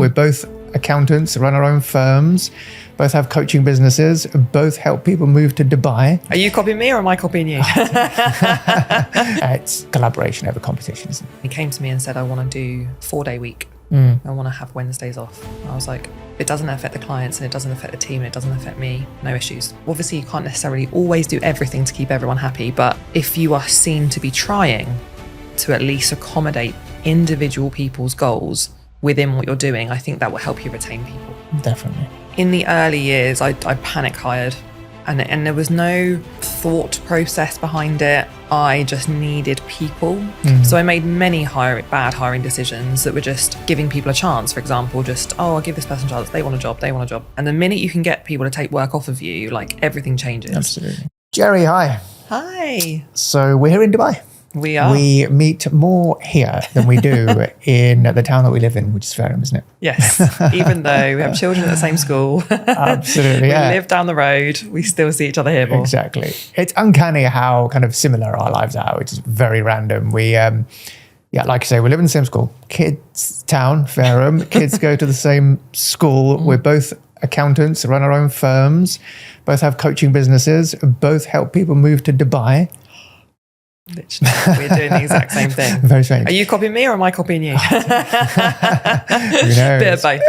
We're both accountants, run our own firms, both have coaching businesses, both help people move to Dubai. Are you copying me or am I copying you? It's collaboration over competition, isn't it? He came to me and said, I want to do 4-day week. I want to have Wednesdays off. I was like, it doesn't affect the clients and it doesn't affect the team and it doesn't affect me, no issues. Obviously, you can't necessarily always do everything to keep everyone happy, but if you are seen to be trying to at least accommodate individual people's goals within what you're doing, I think that will help you retain people. Definitely. In the early years, I panic hired and there was no thought process behind it. I just needed people. So I made many bad hiring decisions that were just giving people a chance. For example, I'll give this person a chance. They want a job. And the minute you can get people to take work off of you, like everything changes. Absolutely. Jeri, hi. Hi. So we're here in Dubai. We are. We meet more here than we do in the town that we live in, which is Fareham, isn't it? Yes. Even though we have children at the same school. Absolutely, we live down the road. We still see each other here more. Exactly. It's uncanny how kind of similar our lives are, which is very random. We, like I say, we live in the same school. Kids town, Fareham. Kids go to the same school. We're both accountants, run our own firms, both have coaching businesses, both help people move to Dubai. Literally, we're doing the exact same thing. Very strange. Are you copying me or am I copying you? Who knows? Bit of both.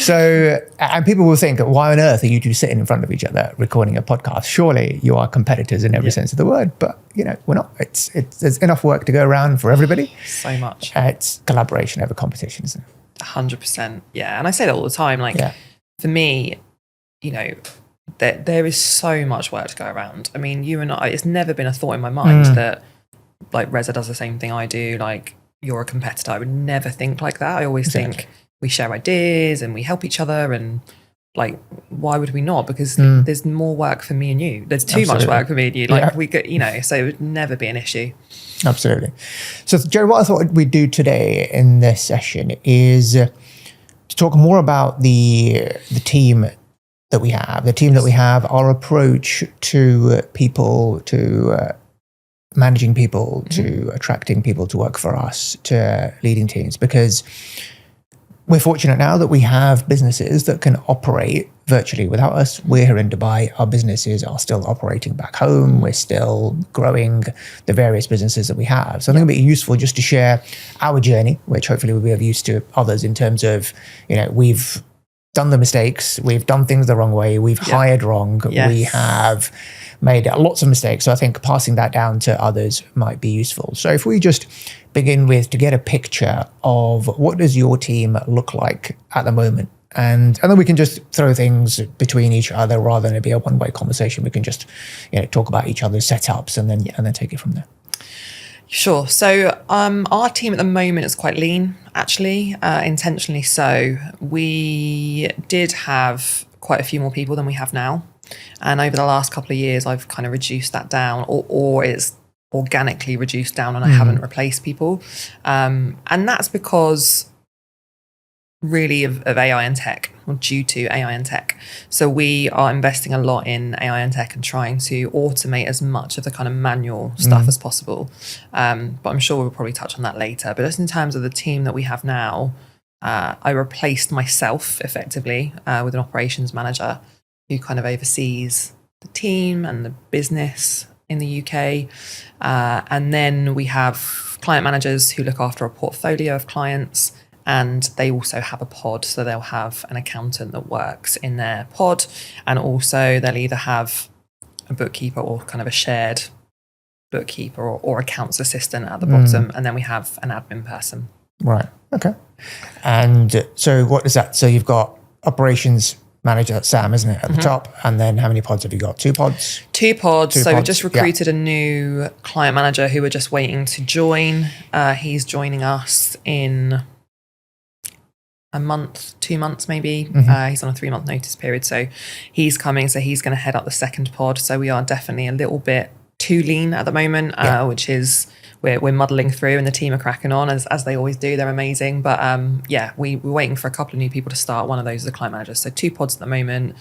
So, and people will think, why on earth are you two sitting in front of each other recording a podcast? Surely you are competitors in every sense of the word, but we're not. It's there's enough work to go around for everybody. So much. It's collaboration over competition, isn't it? 100%. Yeah, and I say that all the time. Like for me, there is so much work to go around. I mean, you and I, it's never been a thought in my mind that like Reza does the same thing I do, like you're a competitor. I would never think like that. I always think we share ideas and we help each other, and like, why would we not? Because there's more work for me and you. There's too much work for me and you. Like we could, so it would never be an issue. Absolutely. So Jeri, what I thought we'd do today in this session is to talk more about the team that we have, our approach to people, to managing people, to attracting people to work for us, to leading teams, because we're fortunate now that we have businesses that can operate virtually without us. We're here in Dubai. Our businesses are still operating back home. We're still growing the various businesses that we have. So I think it'd be useful just to share our journey, which hopefully will be of use to others in terms of, we've done the mistakes, we've done things the wrong way, we've hired wrong, we have made lots of mistakes. So I think passing that down to others might be useful. So if we just begin with to get a picture of what does your team look like at the moment, and then we can just throw things between each other rather than it be a one-way conversation. We can just talk about each other's setups and then take it from there. Sure. So our team at the moment is quite lean, actually, intentionally so. We did have quite a few more people than we have now. And over the last couple of years, I've kind of reduced that down, or it's organically reduced down, and I haven't replaced people. And that's because really of AI and tech, or due to AI and tech. So we are investing a lot in AI and tech and trying to automate as much of the kind of manual stuff as possible. But I'm sure we'll probably touch on that later. But just in terms of the team that we have now, I replaced myself effectively with an operations manager who kind of oversees the team and the business in the UK. And then we have client managers who look after a portfolio of clients. And they also have a pod, so they'll have an accountant that works in their pod, and also they'll either have a bookkeeper or kind of a shared bookkeeper or accounts assistant at the bottom, and then we have an admin person. Right. Okay. And so what is that? So you've got operations manager, that's Sam, isn't it, at the top? And then how many pods have you got? 2 pods? 2 pods. We've just recruited a new client manager who we're just waiting to join. He's joining us in a month, 2 months maybe. He's on a 3-month notice period, so he's coming, so he's going to head up the second pod. So we are definitely a little bit too lean at the moment, which is we're muddling through, and the team are cracking on as they always do. They're amazing, but we're waiting for a couple of new people to start. One of those is the client manager. So 2 pods at the moment,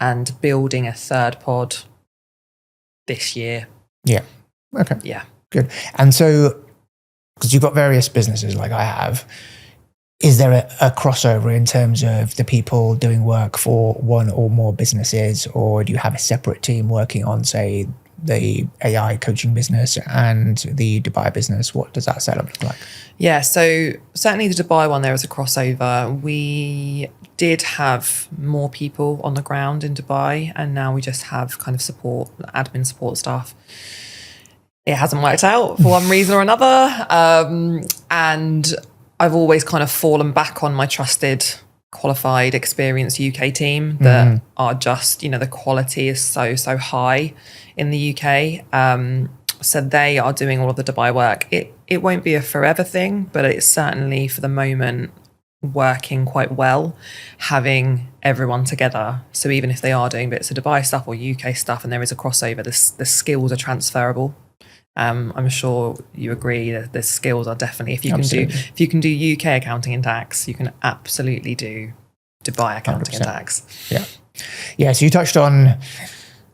and building a 3rd pod this year. Good. And so because you've got various businesses like I have, is there a crossover in terms of the people doing work for one or more businesses, or do you have a separate team working on, say, the AI coaching business and the Dubai business? What does that setup look like? Yeah, so certainly the Dubai one, there is a crossover. We did have more people on the ground in Dubai, and now we just have kind of admin support staff. It hasn't worked out for one reason or another. And I've always kind of fallen back on my trusted, qualified, experienced UK team that are just, the quality is so high in the UK. So they are doing all of the Dubai work. It won't be a forever thing, but it's certainly for the moment working quite well, having everyone together. So even if they are doing bits of Dubai stuff or UK stuff and there is a crossover, the skills are transferable. I'm sure you agree that the skills are definitely, if you can do UK accounting and tax, you can absolutely do Dubai accounting 100%. And tax. Yeah. So you touched on,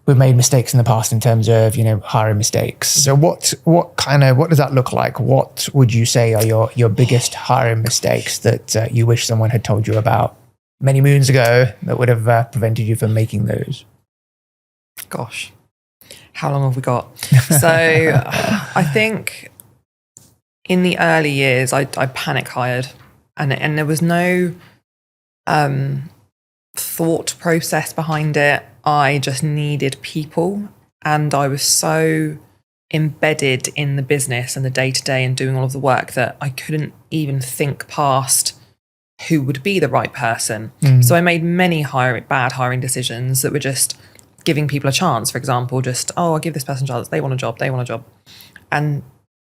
we've made mistakes in the past in terms of, hiring mistakes. So what does that look like? What would you say are your biggest hiring mistakes that you wish someone had told you about many moons ago that would have prevented you from making those? Gosh. How long have we got? So I think in the early years, I panic hired and there was no thought process behind it. I just needed people, and I was so embedded in the business and the day-to-day and doing all of the work that I couldn't even think past who would be the right person. So I made many bad hiring decisions that were just giving people a chance. For example, I'll give this person a chance. They want a job. And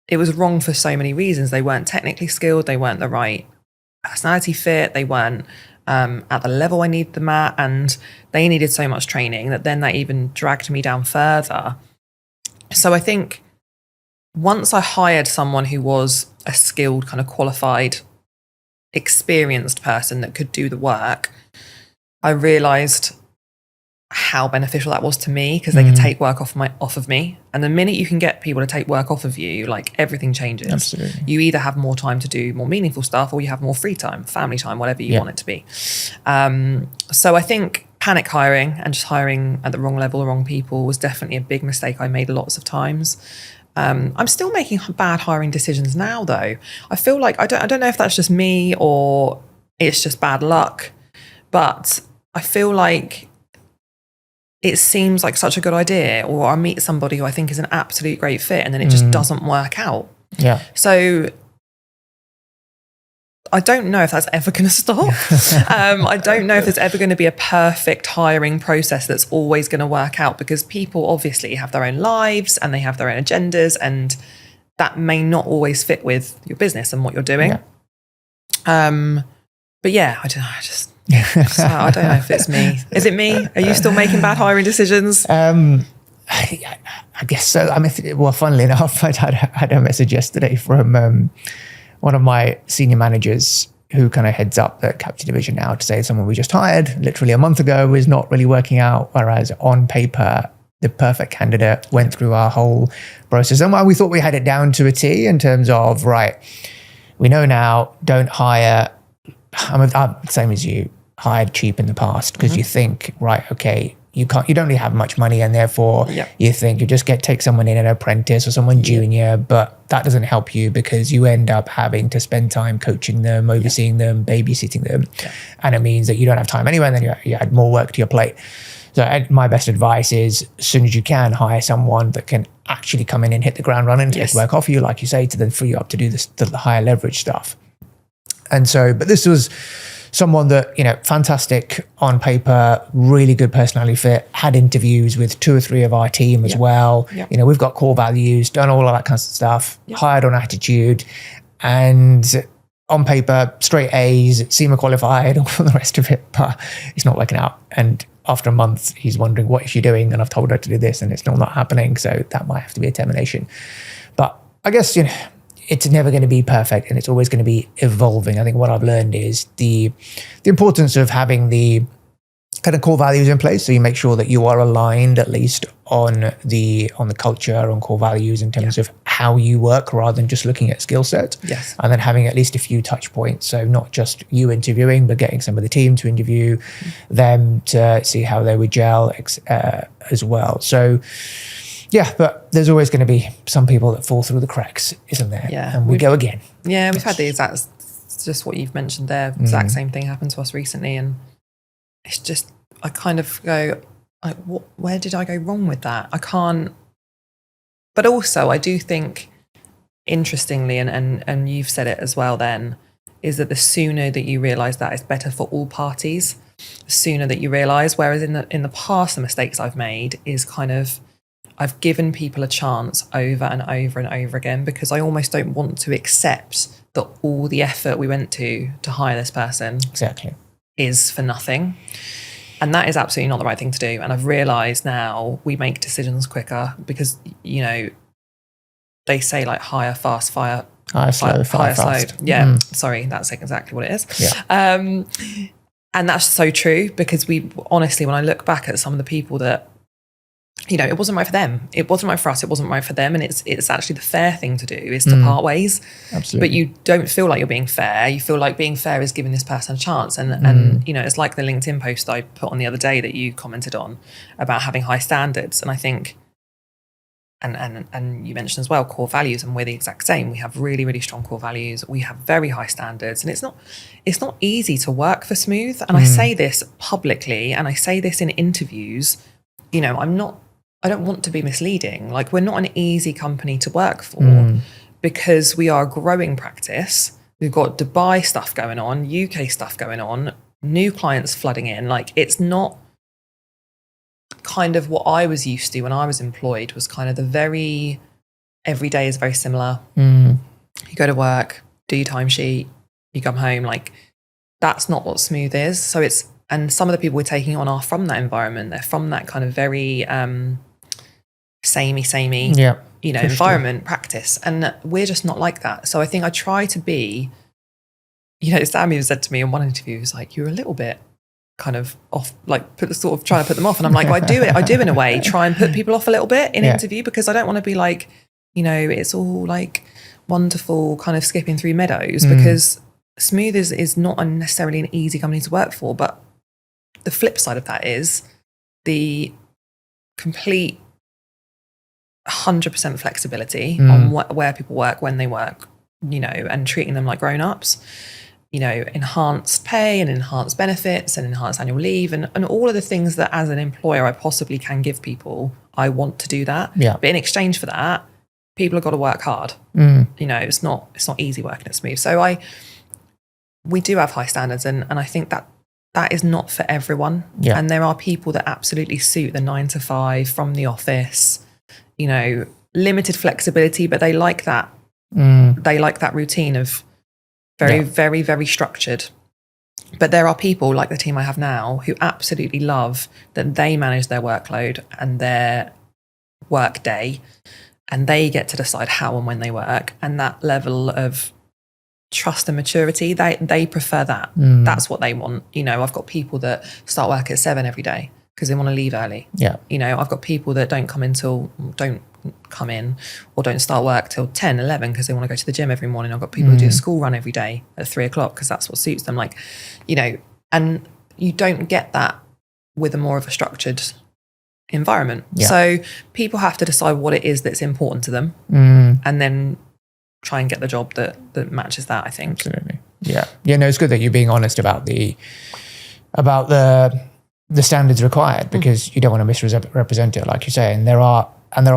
it was wrong for so many reasons. They weren't technically skilled. They weren't the right personality fit. They weren't at the level I needed them at. And they needed so much training that even dragged me down further. So I think once I hired someone who was a skilled, kind of qualified, experienced person that could do the work, I realized how beneficial that was to me, because they could take work off of me. And the minute you can get people to take work off of you, like, everything changes. Absolutely. You either have more time to do more meaningful stuff, or you have more free time, family time, whatever you want it to be. So I think panic hiring and just hiring at the wrong level, the wrong people, was definitely a big mistake I made lots of times. I'm still making bad hiring decisions now, though. I feel like I don't know if that's just me or it's just bad luck, but I feel like it seems like such a good idea, or I meet somebody who I think is an absolute great fit, and then it just doesn't work out. Yeah. So I don't know if that's ever going to stop. I don't know if there's ever going to be a perfect hiring process that's always going to work out, because people obviously have their own lives and they have their own agendas, and that may not always fit with your business and what you're doing. Yeah. But yeah, I don't know. So I don't know if it's me. Is it me? Are you still making bad hiring decisions? I guess so. I mean, well, funnily enough, I had a message yesterday from one of my senior managers who kind of heads up the Captain Division now, to say someone we just hired literally a month ago is not really working out, whereas on paper, the perfect candidate went through our whole process. And while we thought we had it down to a T in terms of, right, we know now, don't hire. I'm same as you, hired cheap in the past, because you think, right, okay, you don't really have much money, and therefore you think you just take someone in, an apprentice or someone junior, but that doesn't help you, because you end up having to spend time coaching them, overseeing them, babysitting them, and it means that you don't have time anyway, and then you add more work to your plate. So my best advice is, as soon as you can, hire someone that can actually come in and hit the ground running, take work off you, like you say, to then free you up to do the higher leverage stuff. And so, but this was someone that, fantastic on paper, really good personality fit, had interviews with 2 or 3 of our team as well. We've got core values, done all of that kind of stuff, hired on attitude, and on paper, straight A's, SEMA qualified, all the rest of it, but it's not working out. And after a month, he's wondering, what is she doing? And I've told her to do this, and it's still not happening. So that might have to be a termination. But I guess, it's never going to be perfect, and it's always going to be evolving. I think what I've learned is the importance of having the kind of core values in place, so you make sure that you are aligned at least on the culture, on core values, in terms of how you work rather than just looking at skill set. Yes. And then having at least a few touch points. So not just you interviewing, but getting some of the team to interview them to see how they would gel as well. So yeah, but there's always going to be some people that fall through the cracks, isn't there? Yeah. And we go again. Yeah, we've had the exact, just what you've mentioned there, exact same thing happened to us recently. And it's just, I kind of go, like, where did I go wrong with that? I can't. But also, I do think, interestingly, and you've said it as well then, is that the sooner that you realise that, it's better for all parties, the sooner that you realise. Whereas in the past, the mistakes I've made is kind of, I've given people a chance over and over and over again because I almost don't want to accept that all the effort we went to hire this person is for nothing. And that is absolutely not the right thing to do. And I've realised now we make decisions quicker because, you know, they say like hire fast, fire slow. Yeah, sorry, that's exactly what it is. Yeah. And that's so true because we honestly, when I look back at some of the people that, you know, it wasn't right for them. It wasn't right for us. It wasn't right for them. And it's actually the fair thing to do is to part ways. Absolutely. But you don't feel like you're being fair. You feel like being fair is giving this person a chance. And you know, it's like the LinkedIn post I put on the other day that you commented on about having high standards. And I think, and you mentioned as well, core values, and we're the exact same. We have really, really strong core values. We have very high standards. And it's not easy to work for Smooth. And I say this publicly and I say this in interviews. You know, I don't want to be misleading. Like, we're not an easy company to work for because we are a growing practice. We've got Dubai stuff going on, UK stuff going on, new clients flooding in. Like, it's not kind of what I was used to when I was employed, was kind of every day is very similar. You go to work, do your timesheet, you come home. Like, that's not what Smooth is. So and some of the people we're taking on are from that environment. They're from that kind of very samey, you know, environment, practice. And we're just not like that. So I think I try to be, you know, Sam even said to me in one interview, he was like, you're a little bit kind of off, like sort of trying to put them off. And I'm like, well, I do in a way, try and put people off a little bit in interview because I don't want to be like, you know, it's all like wonderful kind of skipping through meadows because Smooth is not necessarily an easy company to work for. But the flip side of that is the complete 100% flexibility on where people work, when they work, you know, and treating them like grown-ups, you know, enhanced pay and enhanced benefits and enhanced annual leave and all of the things that as an employer I possibly can give people. I want to do that. Yeah. But in exchange for that, people have got to work hard. You know, it's not easy working at Smooth. So we do have high standards and I think that is not for everyone. Yeah. And there are people that absolutely suit the 9 to 5 from the office, you know, limited flexibility, but they like that. They like that routine of very, very structured. But there are people like the team I have now who absolutely love that they manage their workload and their work day and they get to decide how and when they work. And that level of trust and maturity, they prefer that. That's what they want. You know, I've got people that start work at 7 every day because they want to leave early. Yeah. You know, I've got people that don't come in or don't start work till 10, 11 because they want to go to the gym every morning. I've got people who do a school run every day at 3 o'clock because that's what suits them. Like, you know, and you don't get that with a more of a structured environment. Yeah. So people have to decide what it is that's important to them and then try and get the job that matches that, I think. Absolutely. Yeah. Yeah, no, it's good that you're being honest about the standards required because you don't want to misrepresent it, like you say. And there are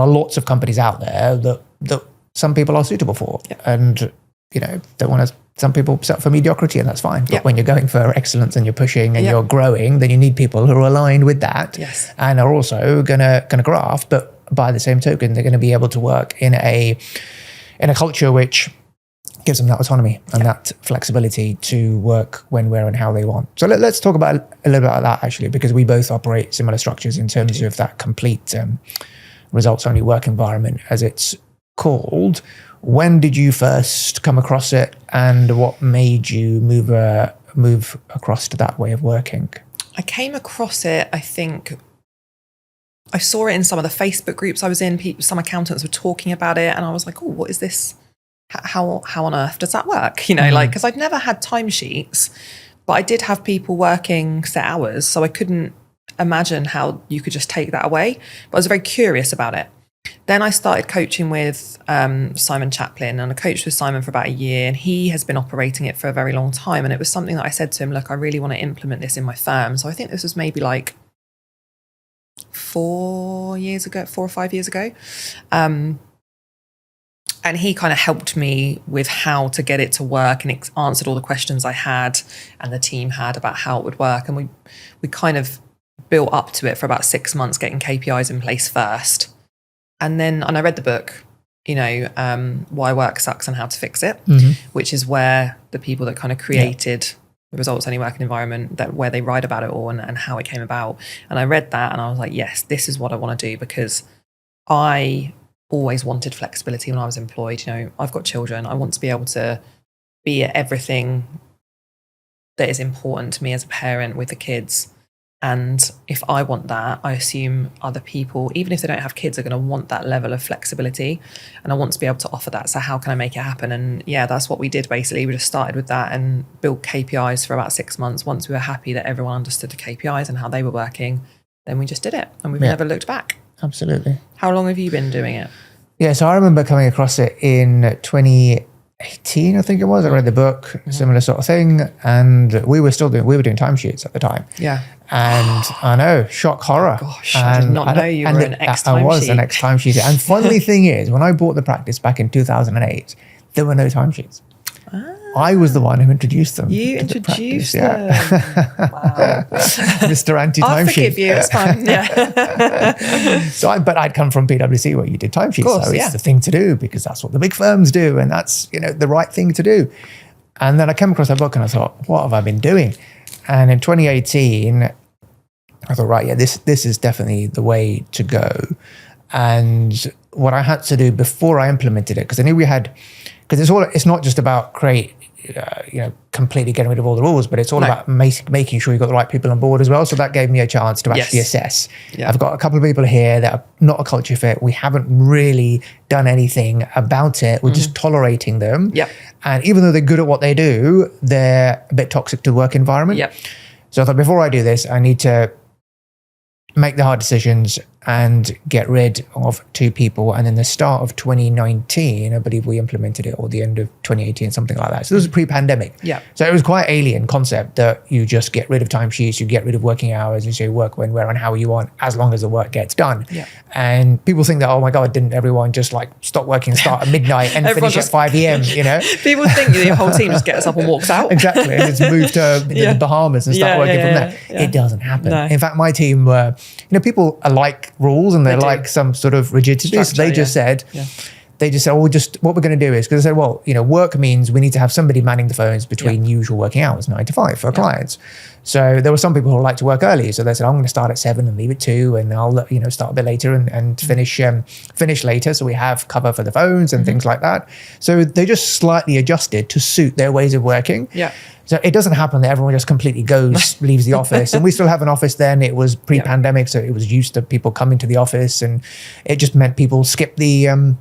lots of companies out there that some people are suitable for. Yeah. And, you know, some people set for mediocrity and that's fine. But when you're going for excellence and you're pushing and you're growing, then you need people who are aligned with that and are also gonna graft, but by the same token, they're gonna be able to work in a culture which gives them that autonomy and that flexibility to work when, where, and how they want. So let's talk about a little bit about that actually, because we both operate similar structures in terms of that complete results-only work environment, as it's called. When did you first come across it, and what made you move across to that way of working? I came across it, I think, I saw it in some of the Facebook groups I was in. Some accountants were talking about it, and I was like, oh, what is this? How on earth does that work? You know, like, because I'd never had timesheets, but I did have people working set hours, so I couldn't imagine how you could just take that away. But I was very curious about it. Then I started coaching with Simon Chaplin, and I coached with Simon for about a year, and he has been operating it for a very long time. And it was something that I said to him, look, I really want to implement this in my firm. So I think this was maybe like 4 or 5 years ago. And he kind of helped me with how to get it to work, and it answered all the questions I had and the team had about how it would work. And we kind of built up to it for about 6 months, getting KPIs in place first. And I read the book, you know, Why Work Sucks and How to Fix It, which is where the people that kind of created the Results Only Working Environment, where they write about it all and how it came about. And I read that and I was like, yes, this is what I want to do, because I always wanted flexibility when I was employed. You know, I've got children. I want to be able to be at everything that is important to me as a parent with the kids. And if I want that, I assume other people, even if they don't have kids, are going to want that level of flexibility. And I want to be able to offer that. So how can I make it happen? And yeah, that's what we did basically. We just started with that and built KPIs for about 6 months. Once we were happy that everyone understood the KPIs and how they were working, then we just did it. And we've never looked back. Absolutely. How long have you been doing it? Yeah, so I remember coming across it in 2018, I think it was. I read the book, similar sort of thing. And we were doing timesheets at the time. Yeah. And I know, shock horror. Gosh, I did not know you were an ex-timesheet. I was an ex-timesheet. And funny thing is, when I bought the practice back in 2008, there were no timesheets. I was the one who introduced them. You introduced them. Yeah. Wow. Mr. Anti-timesheet. I'll forgive you, it's fine. Yeah. But I'd come from PwC where you did timesheets. So it's the thing to do, because that's what the big firms do. And that's, you know, the right thing to do. And then I came across that book and I thought, what have I been doing? And in 2018, I thought, right, yeah, this is definitely the way to go. And what I had to do before I implemented it, because I knew because it's not just about completely getting rid of all the rules, but it's all about making sure you've got the right people on board as well. So that gave me a chance to actually assess. Yeah. I've got a couple of people here that are not a culture fit. We haven't really done anything about it. We're just tolerating them. Yep. And even though they're good at what they do, they're a bit toxic to the work environment. Yep. So I thought, before I do this, I need to make the hard decisions and get rid of 2 people. And in the start of 2019, I believe we implemented it, or the end of 2018, something like that. So this was pre-pandemic. Yeah. So it was quite alien concept that you just get rid of timesheets, you get rid of working hours, and so you work when, where, and how you want, as long as the work gets done. Yeah. And people think that, oh my God, didn't everyone just like stop working and start at midnight and finish at 5 p.m., you know? People think the whole team just gets up and walks out. Exactly. And it's moved to the Bahamas and start working from there. Yeah. It doesn't happen. No. In fact, my team were, people are like rules and they like some sort of rigidity. Structure, so they just said, oh, what we're going to do is, because they said, well, work means we need to have somebody manning the phones between usual working hours, 9 to 5 for our clients. So there were some people who like to work early. So they said, I'm going to start at 7 and leave at 2, and I'll, start a bit later and finish later. So we have cover for the phones and things like that. So they just slightly adjusted to suit their ways of working. Yeah. So it doesn't happen that everyone just completely leaves the office. And we still have an office then. It was pre-pandemic, so it was used to people coming to the office, and it just meant people skip the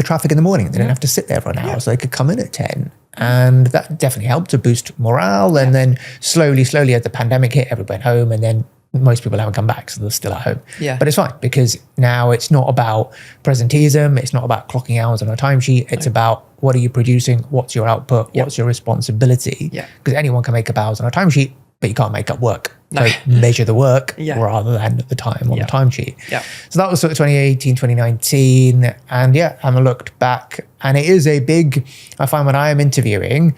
traffic in the morning. They didn't have to sit there for an hour, so they could come in at 10. And that definitely helped to boost morale. And then slowly, as the pandemic hit, everybody went home, and then most people haven't come back, so they're still at home. Yeah. But it's fine, because now it's not about presenteeism. It's not about clocking hours on a timesheet. It's about, what are you producing? What's your output? What's your responsibility? Because anyone can make up hours on a timesheet, but you can't make up work. So measure the work rather than the time on the timesheet. Yeah. So that was sort of 2018, 2019. And I looked back, and it is I find when I am interviewing,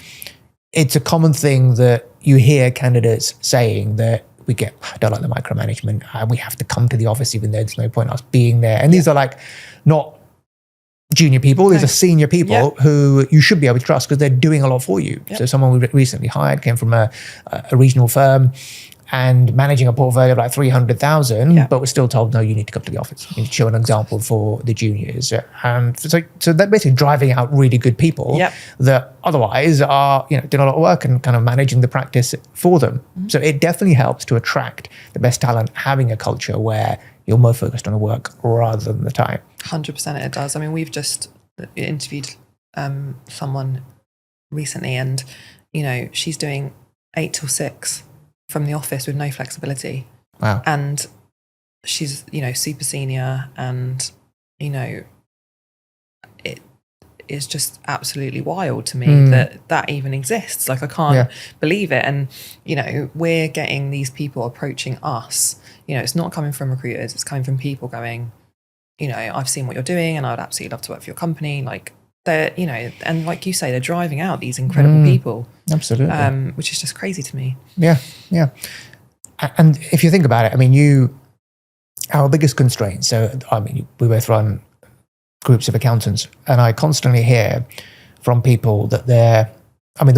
it's a common thing that you hear candidates saying that I don't like the micromanagement. We have to come to the office even though there's no point us being there. And these are like not junior people. These are senior people who you should be able to trust, because they're doing a lot for you. So someone we recently hired came from a regional firm, and managing a portfolio of like 300,000, Yeah. but we're still told, no, you need to come to the office. You need to show an example for the juniors. And so they're basically driving out really good people Yep. that otherwise are, doing a lot of work and kind of managing the practice for them. So it definitely helps to attract the best talent, having a culture where you're more focused on the work rather than the time. 100% it does. I mean, we've just interviewed someone recently, and she's doing 8 till 6 from the office with no flexibility. Wow. And she's super senior, and it is just absolutely wild to me that even exists. Like, I can't believe it. And we're getting these people approaching us. It's not coming from recruiters, it's coming from people going, I've seen what you're doing and I would absolutely love to work for your company. Like, they're, and like you say, they're driving out these incredible people. Absolutely. Which is just crazy to me. Yeah. And if you think about it, I mean, our biggest constraint, so I mean, we both run groups of accountants, and I constantly hear from people that the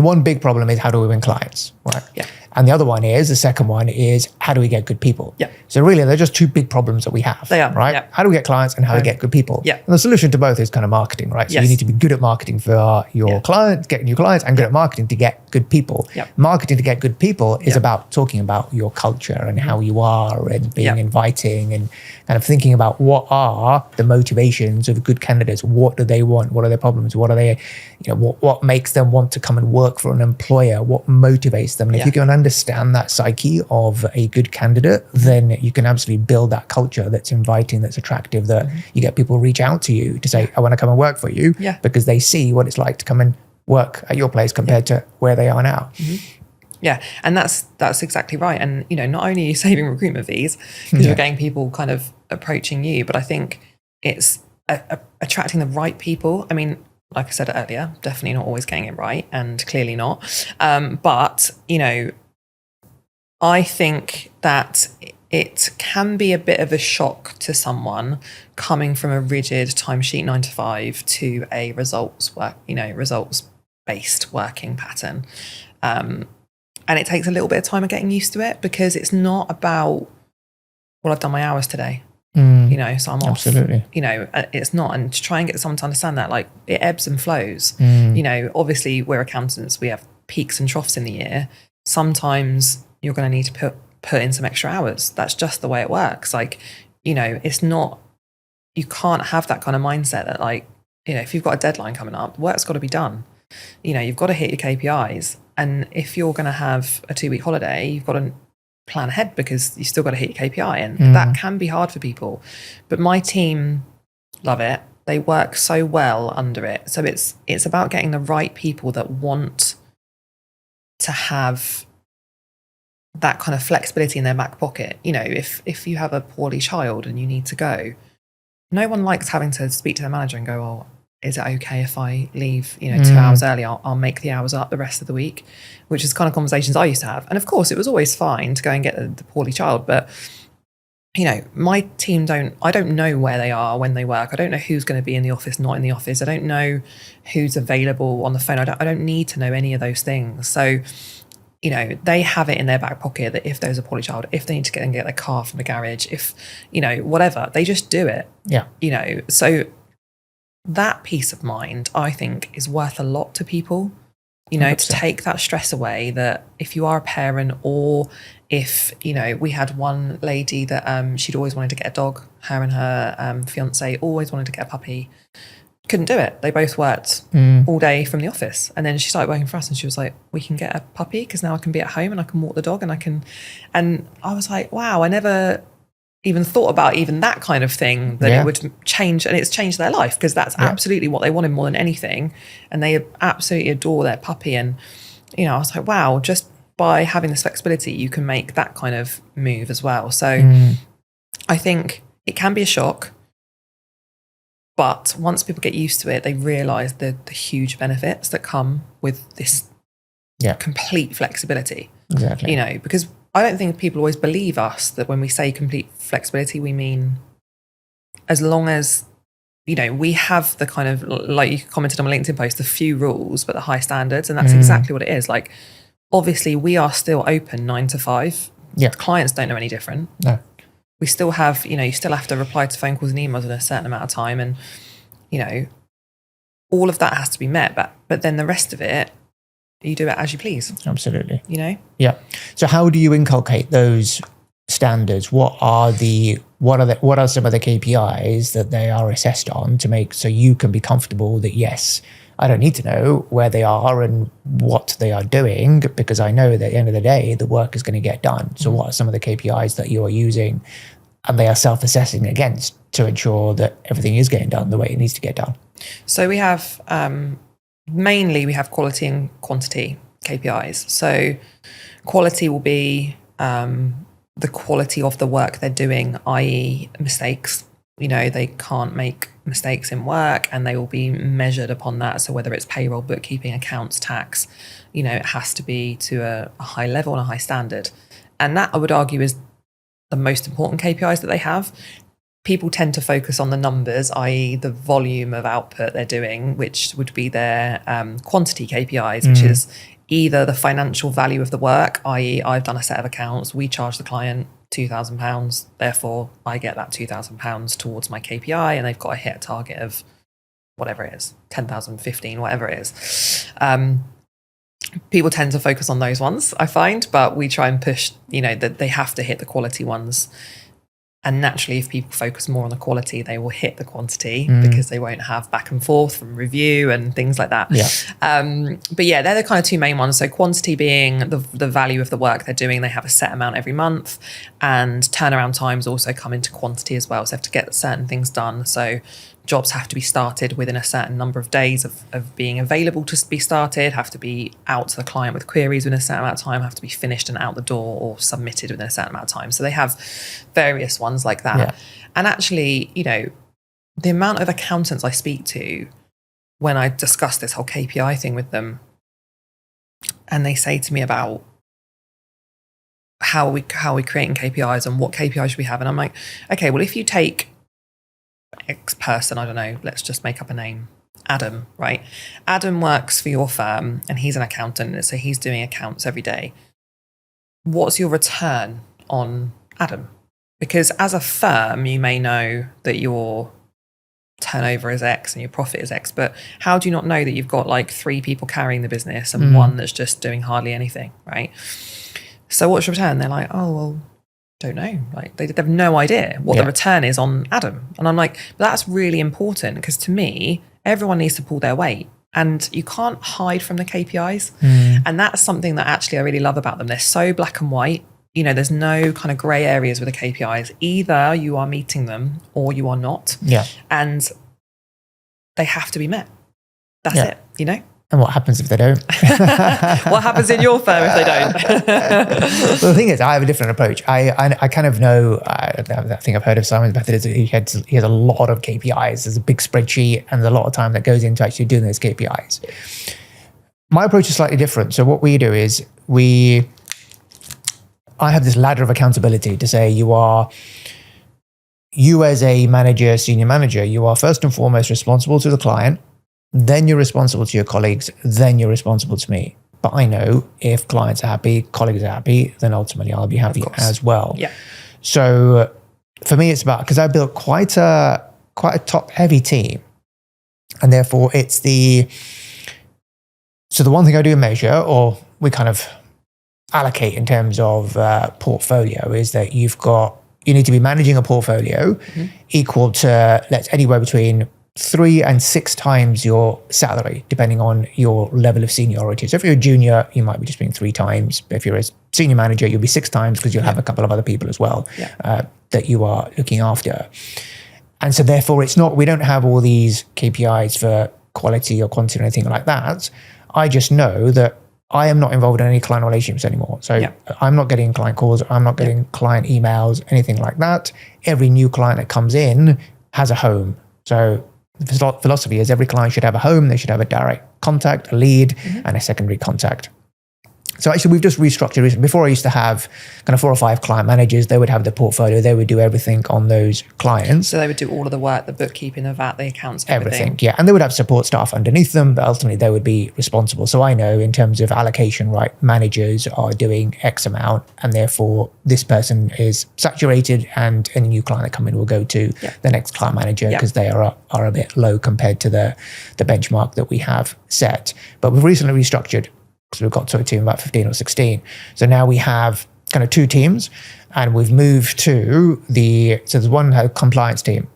one big problem is, how do we win clients, right? Yeah. And the second one is, how do we get good people? Yeah. So really, they're just two big problems that we have. They are, right? yeah. How do we get clients, and how do we get good people? Yeah. And the solution to both is kind of marketing, right? So Yes. you need to be good at marketing for your clients, getting new clients, and good at marketing to get good people. Yeah. Marketing to get good people is about talking about your culture and how you are, and being inviting, and kind of thinking about what are the motivations of good candidates. What do they want? What are their problems? What are they, what makes them want to come and work for an employer? What motivates them? And if you can understand that psyche of a good candidate, then you can absolutely build that culture that's inviting, that's attractive, that you get people reach out to you to say, I want to come and work for you, because they see what it's like to come and work at your place compared to where they are now. Yeah, and that's exactly right. And not only are you saving recruitment fees because you're getting people kind of approaching you, but I think it's attracting the right people. I mean, like I said earlier, definitely not always getting it right, and clearly not. But I think that it can be a bit of a shock to someone coming from a rigid timesheet 9 to 5 to a results-based working pattern. And it takes a little bit of time of getting used to it, because it's not about, well, I've done my hours today, so I'm off. Absolutely. It's not. And to try and get someone to understand that, like, it ebbs and flows. Obviously we're accountants, we have peaks and troughs in the year. Sometimes you're going to need to put in some extra hours. That's just the way it works. Like, it's not, you can't have that kind of mindset that, like, if you've got a deadline coming up, work's got to be done. You've got to hit your KPIs. And if you're going to have a 2-week holiday, you've got to plan ahead, because you still got to hit your KPI. And that can be hard for people. But my team love it. They work so well under it. So it's about getting the right people that want to have that kind of flexibility in their back pocket. If you have a poorly child and you need to go, no one likes having to speak to their manager and go, oh, is it okay if I leave 2 hours early? I'll make the hours up the rest of the week, which is kind of conversations I used to have. And of course, it was always fine to go and get the poorly child. But, my team I don't know where they are when they work. I don't know who's going to be in the office, not in the office. I don't know who's available on the phone. I don't need to know any of those things. So, they have it in their back pocket that if there's a poorly child, if they need to get their car from the garage, if, whatever, they just do it. Yeah. So that peace of mind, I think, is worth a lot to people, 100%. To take that stress away, that if you are a parent, or if, we had one lady that she'd always wanted to get a dog, her and her fiance always wanted to get a puppy. Couldn't do it. They both worked all day from the office. And then she started working for us, and she was like, we can get a puppy because now I can be at home and I can walk the dog, and I was like, wow, I never even thought about even that kind of thing, that it would change, and it's changed their life, because that's absolutely what they wanted more than anything. And they absolutely adore their puppy. And, I was like, wow, just by having this flexibility, you can make that kind of move as well. So I think it can be a shock, but once people get used to it, they realize the huge benefits that come with this complete flexibility. Exactly. Because I don't think people always believe us that when we say complete flexibility, we mean as long as, we have the kind of, like you commented on my LinkedIn post, the few rules, but the high standards. And that's exactly what it is. Like, obviously we are still open 9 to 5, Yeah. Clients don't know any different. No. We still have, you still have to reply to phone calls and emails in a certain amount of time. And, all of that has to be met. But then the rest of it, you do it as you please. Absolutely. Yeah. So how do you inculcate those standards? What are some of the KPIs that they are assessed on to make so you can be comfortable that, yes, I don't need to know where they are and what they are doing, because I know that at the end of the day, the work is going to get done. So what are some of the KPIs that you are using and they are self-assessing against to ensure that everything is getting done the way it needs to get done? So we have, mainly we have quality and quantity KPIs. So quality will be the quality of the work they're doing, i.e. mistakes. They can't make mistakes in work and they will be measured upon that. So whether it's payroll, bookkeeping, accounts, tax, it has to be to a high level and a high standard. And that, I would argue, is the most important KPIs that they have. People tend to focus on the numbers, i.e. the volume of output they're doing, which would be their quantity KPIs, which is either the financial value of the work, i.e. I've done a set of accounts, we charge the client £2,000, therefore I get that £2,000 towards my KPI, and they've got to hit a target of whatever it is, 10,000, 15, whatever it is. People tend to focus on those ones, I find, but we try and push, that they have to hit the quality ones. And naturally, if people focus more on the quality, they will hit the quantity because they won't have back and forth from review and things like that. Yeah. But yeah, they're the kind of two main ones. So quantity being the value of the work they're doing. They have a set amount every month, and turnaround times also come into quantity as well. So they have to get certain things done. So jobs have to be started within a certain number of days of being available to be started, have to be out to the client with queries within a certain amount of time, have to be finished and out the door or submitted within a certain amount of time. So they have various ones like that. Yeah. And actually, the amount of accountants I speak to when I discuss this whole KPI thing with them, and they say to me about how are we creating KPIs and what KPIs should we have? And I'm like, okay, well, if you take X person, I don't know, let's just make up a name, Adam, right? Adam works for your firm and he's an accountant, so he's doing accounts every day. What's your return on Adam? Because as a firm, you may know that your turnover is X and your profit is X, but how do you not know that you've got like 3 people carrying the business and one that's just doing hardly anything, right? So what's your return? They're like, oh, well, don't know. Like they have no idea what the return is on Adam. And I'm like, that's really important, because to me, everyone needs to pull their weight and you can't hide from the KPIs. And that's something that actually I really love about them. They're so black and white. There's no kind of grey areas with the KPIs. Either you are meeting them or you are not. Yeah. And they have to be met. That's it, And what happens if they don't? What happens in your firm if they don't? Well, the thing is, I have a different approach. I kind of know, I think I've heard of Simon's method, is he has a lot of KPIs. There's a big spreadsheet and there's a lot of time that goes into actually doing those KPIs. My approach is slightly different. So what we do is I have this ladder of accountability to say you as a manager, senior manager, you are first and foremost responsible to the client. Then you're responsible to your colleagues, then you're responsible to me. But I know if clients are happy, colleagues are happy, then ultimately I'll be happy as well. Yeah. So for me, it's about, because I built quite a top-heavy team. And therefore so the one thing I do measure, or we kind of allocate in terms of portfolio, is that you need to be managing a portfolio equal to, anywhere between 3 and 6 times your salary, depending on your level of seniority. So if you're a junior, you might be just being 3 times. But if you're a senior manager, you'll be 6 times, because you'll have a couple of other people as well that you are looking after. And so therefore we don't have all these KPIs for quality or quantity or anything like that. I just know that I am not involved in any client relationships anymore. So I'm not getting client calls, I'm not getting client emails, anything like that. Every new client that comes in has a home. So the philosophy is every client should have a home, they should have a direct contact, a lead, and a secondary contact. So actually, we've just restructured recently. Before, I used to have kind of 4 or 5 client managers. They would have the portfolio. They would do everything on those clients. So they would do all of the work, the bookkeeping, the VAT, the accounts, everything. Yeah. And they would have support staff underneath them, but ultimately they would be responsible. So I know in terms of allocation, right, managers are doing X amount, and therefore this person is saturated, and any new client that come in will go to the next client manager because they are a bit low compared to the benchmark that we have set. But we've recently restructured, because we've got to a team of about 15 or 16. So now we have kind of 2 teams, and we've moved to so there's one compliance team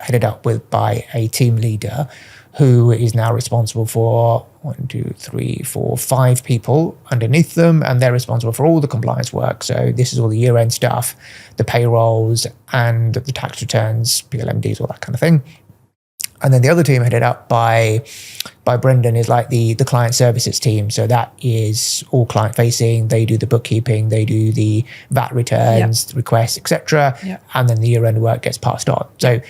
headed up by a team leader who is now responsible for 5 people underneath them, and they're responsible for all the compliance work. So this is all the year-end stuff, the payrolls and the tax returns, PLMDs, all that kind of thing. And then the other team headed up by Brendan is like the client services team. So that is all client facing. They do the bookkeeping, they do the VAT returns, requests, etc. And then the year-end work gets passed on. So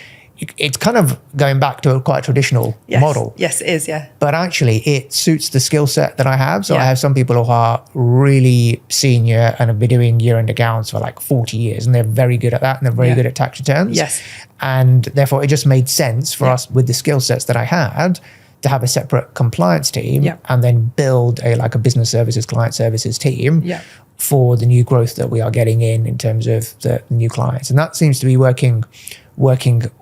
it's kind of going back to quite a traditional model. Yes, it is, yeah. But actually it suits the skill set that I have. So I have some people who are really senior and have been doing year-end accounts for like 40 years, and they're very good at that, and they're very good at tax returns. Yes. And therefore it just made sense for us, with the skill sets that I had, to have a separate compliance team and then build a business services, client services team for the new growth that we are getting in terms of the new clients. And that seems to be working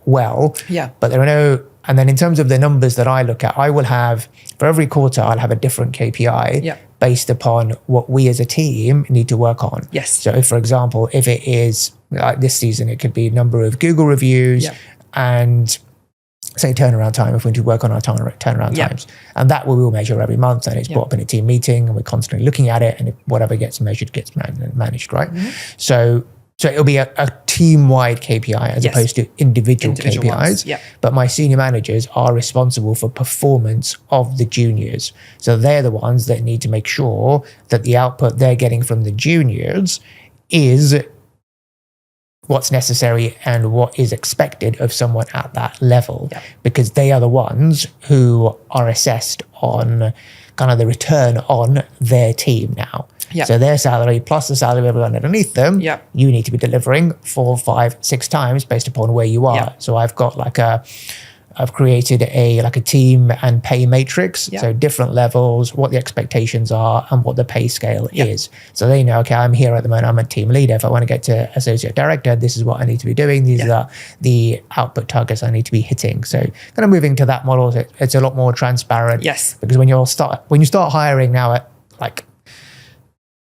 well. Yeah. But there are no, and then in terms of the numbers that I look at, I will have, for every quarter, I'll have a different KPI based upon what we as a team need to work on. Yes. So if, for example, if it is like this season, it could be number of Google reviews and say turnaround time, if we need to work on our turnaround times. And that we will measure every month, and it's brought up in a team meeting, and we're constantly looking at it, and if whatever gets measured gets managed, right? So it'll be a team-wide KPI as opposed to individual KPIs. But my senior managers are responsible for performance of the juniors. So they're the ones that need to make sure that the output they're getting from the juniors is what's necessary and what is expected of someone at that level, because they are the ones who are assessed on kind of the return on their team now. So their salary plus the salary of everyone underneath them, you need to be delivering 4, 5, 6 times based upon where you are. So I've got I've created a team and pay matrix. So different levels, what the expectations are, and what the pay scale is. So they know, okay, I'm here at the moment, I'm a team leader. If I want to get to associate director, this is what I need to be doing. These are the output targets I need to be hitting. So kind of moving to that model, it's a lot more transparent. Yes. Because when you start hiring now at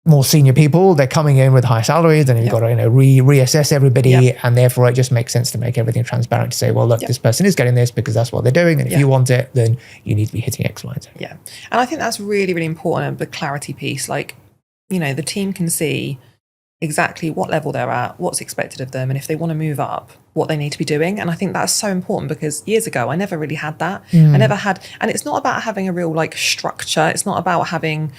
more senior people, they're coming in with high salaries, and you've got to reassess everybody, and therefore it just makes sense to make everything transparent, to say, well, look, this person is getting this because that's what they're doing, and if you want it, then you need to be hitting X, Y, and Z. And I think that's really, really important, the clarity piece. The team can see exactly what level they're at, what's expected of them, and if they want to move up, what they need to be doing. And I think that's so important, because years ago I never really had that. I never had, and it's not about having a real structure. It's not about having,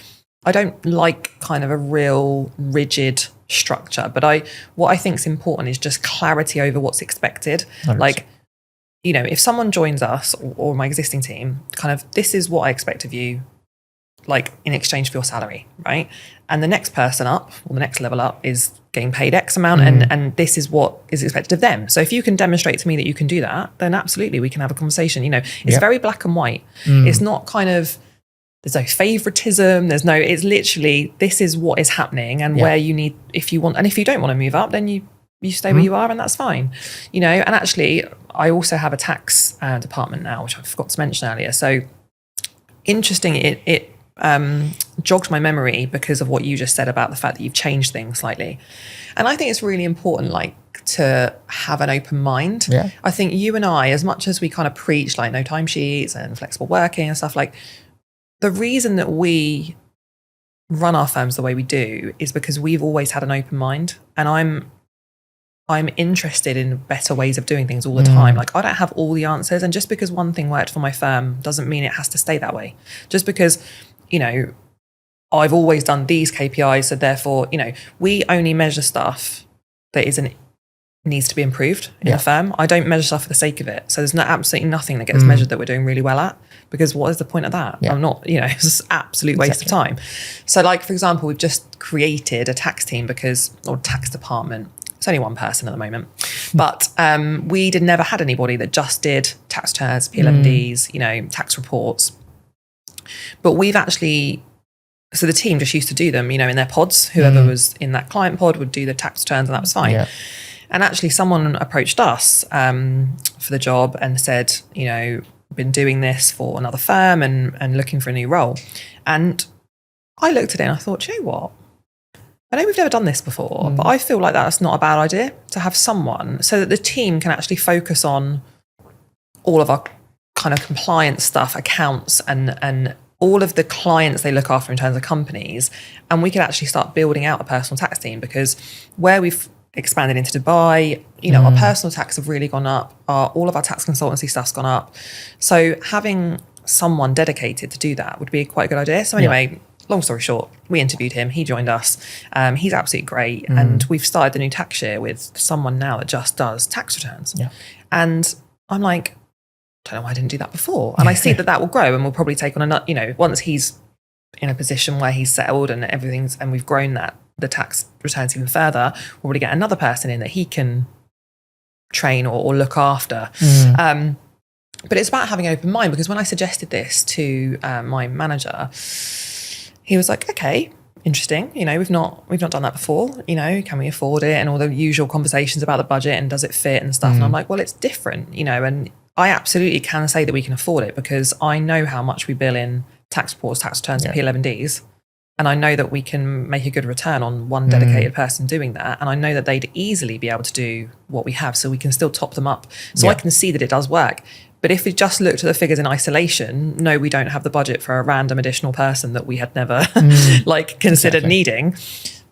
I don't like kind of a real rigid structure, but what I think is important is just clarity over what's expected. 100%. If someone joins us or my existing team, kind of, this is what I expect of you, in exchange for your salary, right? And the next person up, or the next level up, is getting paid X amount, and this is what is expected of them. So if you can demonstrate to me that you can do that, then absolutely we can have a conversation. It's very black and white. It's not kind of, there's no favoritism. It's literally, this is what is happening, and where you need, if you want, and if you don't want to move up, then you stay where you are, and that's fine. And actually I also have a tax department now, which I forgot to mention earlier. So interesting, it jogged my memory because of what you just said about the fact that you've changed things slightly. And I think it's really important, to have an open mind. I think you and I, as much as we kind of preach no timesheets and flexible working and stuff, the reason that we run our firms the way we do is because we've always had an open mind, and I'm interested in better ways of doing things all the time. I don't have all the answers, and just because one thing worked for my firm doesn't mean it has to stay that way. Just because, I've always done these KPIs, so therefore, we only measure stuff that isn't needs to be improved in a firm. I don't measure stuff for the sake of it. So there's absolutely nothing that gets measured that we're doing really well at, because what is the point of that? I'm not, it's just absolute waste of time. So like, for example, we've just created a tax team or tax department. It's only one person at the moment, but we never had anybody that just did tax returns, P11Ds, tax reports. But we've actually, so the team just used to do them, in their pods. Whoever was in that client pod would do the tax returns, and that was fine. Yeah. And actually someone approached us for the job and said, been doing this for another firm and looking for a new role. And I looked at it and I thought, you know what? I know we've never done this before, but I feel like that's not a bad idea, to have someone so that the team can actually focus on all of our kind of compliance stuff, accounts, and all of the clients they look after in terms of companies. And we could actually start building out a personal tax team, because where we've expanded into Dubai, our personal tax have really gone up. All of our tax consultancy stuff's gone up. So having someone dedicated to do that would be quite a good idea. So anyway, long story short, we interviewed him. He joined us. He's absolutely great. And we've started the new tax year with someone now that just does tax returns. Yeah. And I'm like, I don't know why I didn't do that before. And I see that will grow, and we'll probably take on another, once he's in a position where he's settled and and we've grown the tax returns even further, we'll probably get another person in that he can train or look after. But it's about having an open mind, because when I suggested this to my manager, he was like, okay, interesting. We've not done that before. Can we afford it? And all the usual conversations about the budget and does it fit and stuff. And I'm like, well, it's different, and I absolutely can say that we can afford it, because I know how much we bill in tax reports, tax returns, and P11Ds. And I know that we can make a good return on one dedicated person doing that. And I know that they'd easily be able to do what we have, so we can still top them up. So I can see that it does work. But if we just looked at the figures in isolation, no, we don't have the budget for a random additional person that we had never considered needing.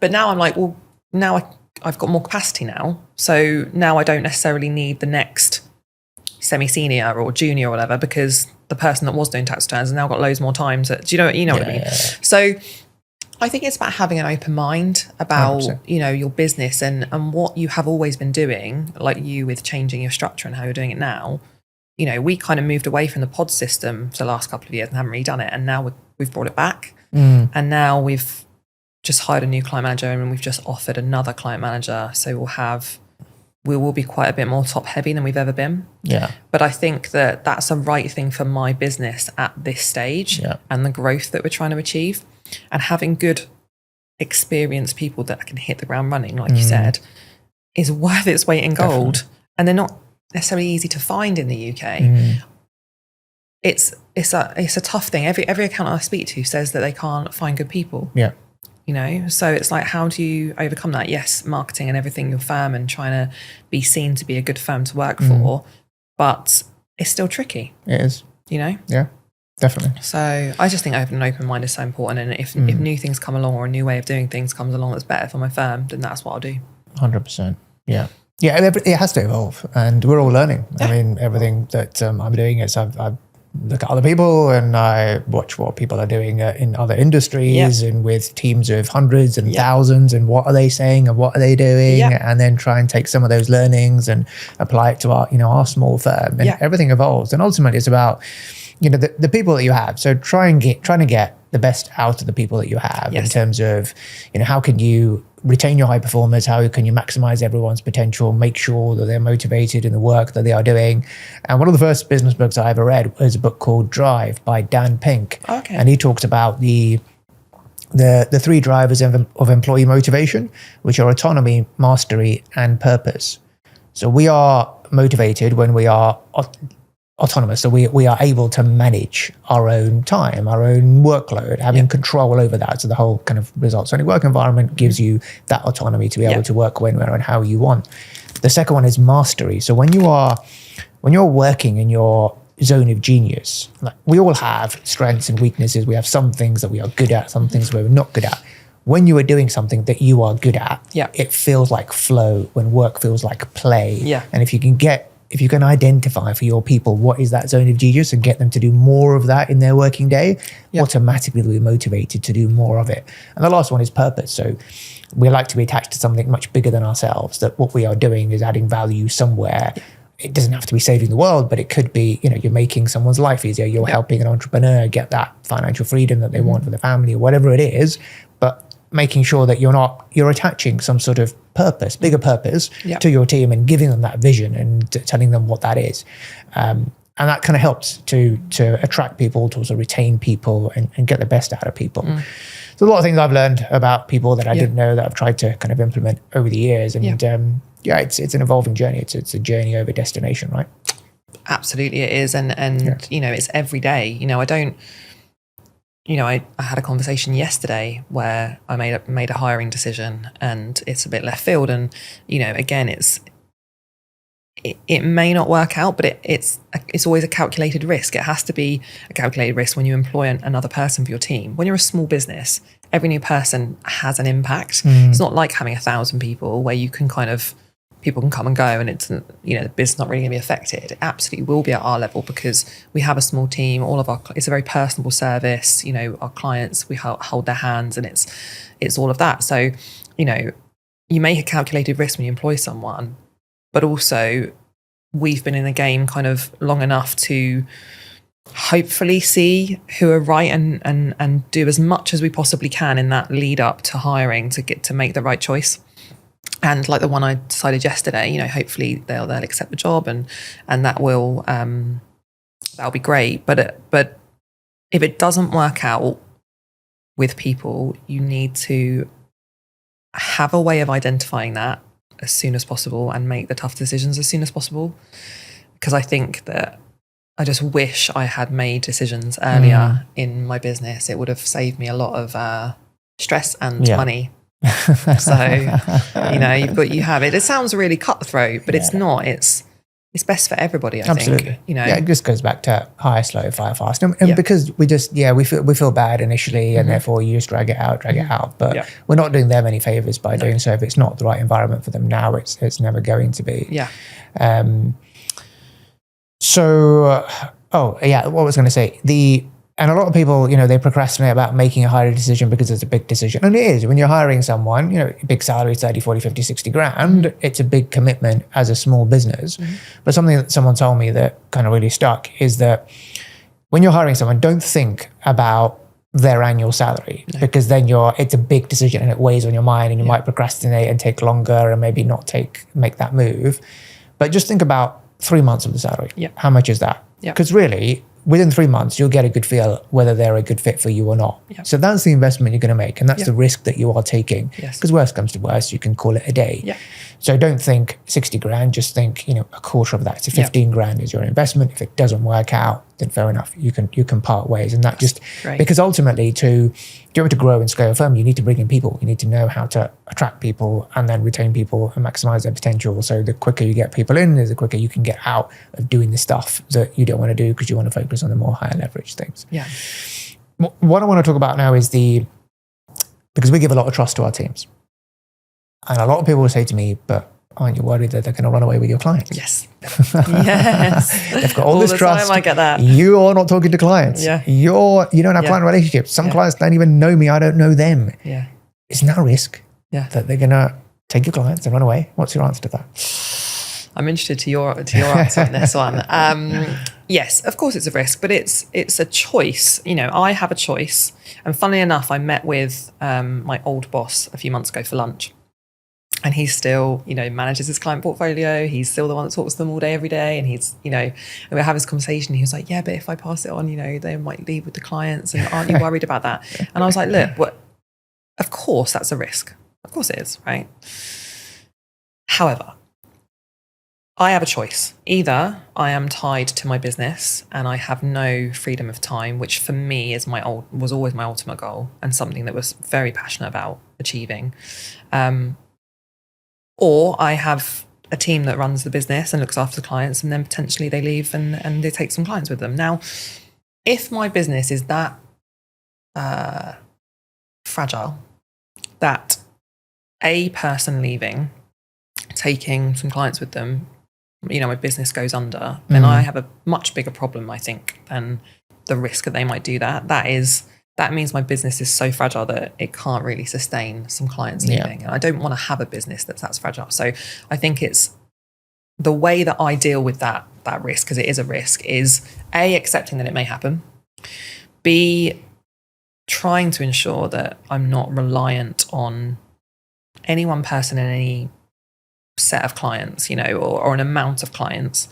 But now I'm like, well, now I've got more capacity now. So now I don't necessarily need the next semi-senior or junior or whatever, because the person that was doing tax returns has now got loads more time. So do you know what I mean? Yeah. So I think it's about having an open mind about, 100%. Your business and what you have always been doing, like you with changing your structure and how you're doing it now. We kind of moved away from the pod system for the last couple of years and haven't really done it. And now we've brought it back. And now we've just hired a new client manager, and we've just offered another client manager. So we will be quite a bit more top heavy than we've ever been. Yeah. But I think that that's a right thing for my business at this stage and the growth that we're trying to achieve. And having good, experienced people that can hit the ground running, like you said, is worth its weight in gold. Definitely. And they're not necessarily easy to find in the UK. It's a tough thing. Every accountant I speak to says that they can't find good people. Yeah. So it's like, how do you overcome that? Yes, marketing and everything, your firm, and trying to be seen to be a good firm to work for, but it's still tricky. It is. Yeah, definitely. So I just think having an open mind is so important. And if new things come along, or a new way of doing things comes along that's better for my firm, then that's what I'll do. 100%. Yeah. Yeah, it has to evolve, and we're all learning. Yeah. I mean, everything that I'm doing is I've look at other people, and I watch what people are doing in other industries and with teams of hundreds and thousands, and what are they saying and what are they doing, and then try and take some of those learnings and apply it to our small firm. And everything evolves, and ultimately it's about the people that you have. So trying to get the best out of the people that you have in terms of how can you retain your high performers, how can you maximize everyone's potential, make sure that they're motivated in the work that they are doing. And one of the first business books I ever read was a book called Drive by Dan Pink. Okay. And he talked about the three drivers of employee motivation, which are autonomy, mastery, and purpose. So we are motivated when we are autonomous. So we are able to manage our own time, our own workload, having control over that. So the whole kind of results-only work environment gives you that autonomy to be able to work when, where, and how you want. The second one is mastery. So when you're working in your zone of genius, like we all have strengths and weaknesses. We have some things that we are good at, some things we're not good at. When you are doing something that you are good at, it feels like flow, when work feels like play. Yeah. And if you can get if you can identify for your people what is that zone of genius and get them to do more of that in their working day, automatically they'll be motivated to do more of it. And the last one is purpose. So we like to be attached to something much bigger than ourselves, that what we are doing is adding value somewhere. It doesn't have to be saving the world, but it could be, you're making someone's life easier. You're helping an entrepreneur get that financial freedom that they want for the family or whatever it is. But making sure that you're attaching some sort of purpose, bigger purpose to your team and giving them that vision and telling them what that is. And that kind of helps to attract people, to also retain people and get the best out of people. So a lot of things I've learned about people that I didn't know that I've tried to kind of implement over the years. And it's an evolving journey. It's a journey over destination, right? Absolutely it is. And it's every day. I had a conversation yesterday where I made a hiring decision, and it's a bit left field. And, again, it may not work out, but it's always a calculated risk. It has to be a calculated risk when you employ another person for your team. When you're a small business, every new person has an impact. It's not like having 1,000 people where you can people can come and go and it's, the business not really going to be affected. It absolutely will be at our level because we have a small team. It's a very personable service. Our clients, we hold their hands, and it's all of that. So, you make a calculated risk when you employ someone, but also we've been in the game kind of long enough to hopefully see who are right and do as much as we possibly can in that lead up to hiring to get to make the right choice. And like the one I decided yesterday, hopefully they'll accept the job and that will that'll be great. But if it doesn't work out with people, you need to have a way of identifying that as soon as possible and make the tough decisions as soon as possible. Because I think that I just wish I had made decisions earlier in my business. It would have saved me a lot of stress and money. So, you have it. It sounds really cutthroat, but it's not. It's best for everybody, I think. It just goes back to hire slow, fire fast. And because we just, we feel bad initially and therefore you just drag it out. But we're not doing them any favors by doing so. If it's not the right environment for them now, it's never going to be. What was I going to say? And a lot of people, they procrastinate about making a hiring decision because it's a big decision. And it is. When you're hiring someone, big salary, 30, 40, 50, 60 grand, it's a big commitment as a small business. But something that someone told me that kind of really stuck is that when you're hiring someone, don't think about their annual salary because then it's a big decision and it weighs on your mind and you might procrastinate and take longer and maybe not make that move. But just think about 3 months of the salary. How much is that? Because really, within 3 months, you'll get a good feel whether they're a good fit for you or not. So that's the investment you're going to make. And that's the risk that you are taking. Because worst comes to worst, you can call it a day. So don't think 60 grand, just think, a quarter of that. So 15 grand is your investment. If it doesn't work out, then fair enough. You can part ways. And that because ultimately to be able to grow and scale a firm, you need to bring in people. You need to know how to attract people and then retain people and maximize their potential. So the quicker you get people in, the quicker you can get out of doing the stuff that you don't want to do because you want to focus on the more higher leverage things. What I want to talk about now is because we give a lot of trust to our teams. And a lot of people will say to me, but aren't you worried that they're going to run away with your clients? Yes. Yes. They've got all this trust. Time I get that. You are not talking to clients. You don't have client relationships. Some clients don't even know me. I don't know them. Isn't that a risk? That they're going to take your clients and run away? What's your answer to that? I'm interested to your answer on this one. Yes, of course it's a risk, but it's a choice. I have a choice. And funnily enough, I met with my old boss a few months ago for lunch. And he still, manages his client portfolio. He's still the one that talks to them all day, every day. And he's, and we have this conversation. He was like, but if I pass it on, they might leave with the clients. And aren't you worried about that? And I was like, look, of course that's a risk. Of course it is, right? However, I have a choice. Either I am tied to my business and I have no freedom of time, which for me was always my ultimate goal and something that was very passionate about achieving. Or I have a team that runs the business and looks after the clients, and then potentially they leave and they take some clients with them. Now, if my business is that fragile, that a person leaving, taking some clients with them, my business goes under, then I have a much bigger problem, I think, than the risk that they might do that. That means my business is so fragile that it can't really sustain some clients leaving. And I don't want to have a business that's fragile. So I think it's the way that I deal with that risk, because it is a risk, is A, accepting that it may happen. B, trying to ensure that I'm not reliant on any one person in any set of clients, or an amount of clients.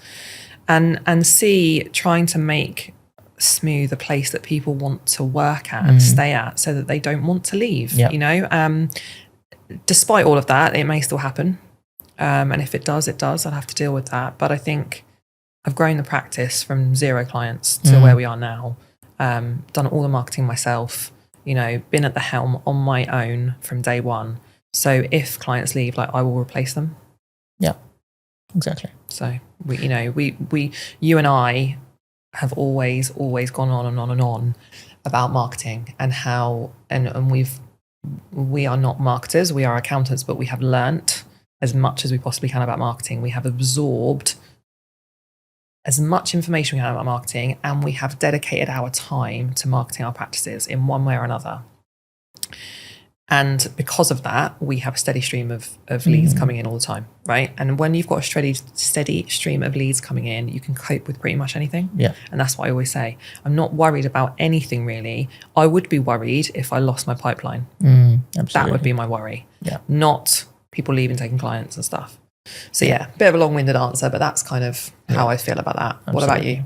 And C, trying to make Smooth a place that people want to work at and stay at, so that they don't want to leave. Despite all of that, it may still happen, and if it does, I'll have to deal with that. But I think I've grown the practice from 0 clients to where we are now, done all the marketing myself, been at the helm on my own from day one. So if clients leave, I will replace them. Yeah, exactly. So you and I have always gone on and on and on about marketing and how, and we are not marketers, we are accountants, but we have learnt as much as we possibly can about marketing. We have absorbed as much information we can about marketing, and we have dedicated our time to marketing our practices in one way or another. And because of that, we have a steady stream of leads coming in all the time, right? And when you've got a steady stream of leads coming in, you can cope with pretty much anything. Yeah. And that's what I always say. I'm not worried about anything really. I would be worried if I lost my pipeline. Absolutely. That would be my worry. Yeah. Not people leaving, taking clients and stuff. So yeah, bit of a long-winded answer, but that's kind of how I feel about that. Absolutely. What about you?